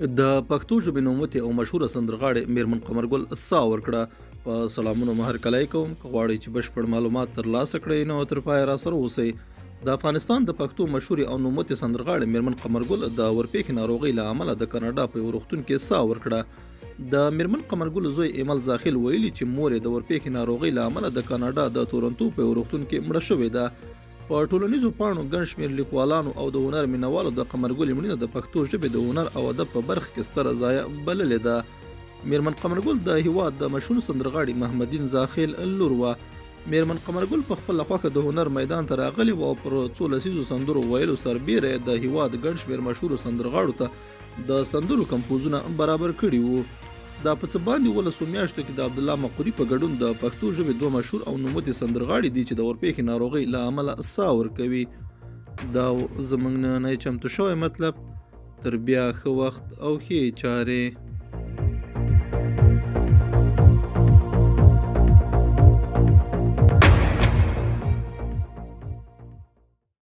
د پښتو ژبې نوموتې او مشهوره سندرغاړې میرمن قمرګل ساه ورکړه. په سلامونو هرکلی کوم. که غواړئ چې بشپړ معلومات ترلاسه کړئ نو تر پایه راسره اوسئ. د افغانستان د پښتو مشهورې او نوموتې سندرغاړې میرمن قمرګل د ورپېښې ناروغۍ له امله د کاناډا په یو روغتون کې ساه ورکړه. د میرمن قمرګل زوی ایمل زاخیل ویلي چې مور یې د ورپېښې ناروغۍ له امله د کاناډا د تورنټو په یو روغتون کې مړه شوې ده. په ټولنیزو پاڼو ګڼ شمېر لیکوالانو او د هنر مینوالو د قمرګلې مړینه د پښتو ژبې د هنر او ادب په برخه کې ستره ضایعه بللې ده. میرمن قمرګل د هیواد د مشهور سندرغاړي محمدین زاخیل لور وه. میرمن قمرګل په خپله خوښه د هنر میدان ته راغلې وه او پر څو لسیزو سندرو ویلو سربیره د هیواد ګڼ شمېر مشهورو سندرغاړو ته د سندرو کمپوزونه برابر کړي وو. دا په څه باندې 18 میاشتو کې د عبدالله مقوري په ګډون د پښتو ژبې دوه مشهور او نوموتې سندرغاړي دي چې د ورپېښې ناروغۍ له امله ساه ورکوي. دا زموږ نننی چمتو شوی مطلب. تر بیا ښه وخت او ښې چارې.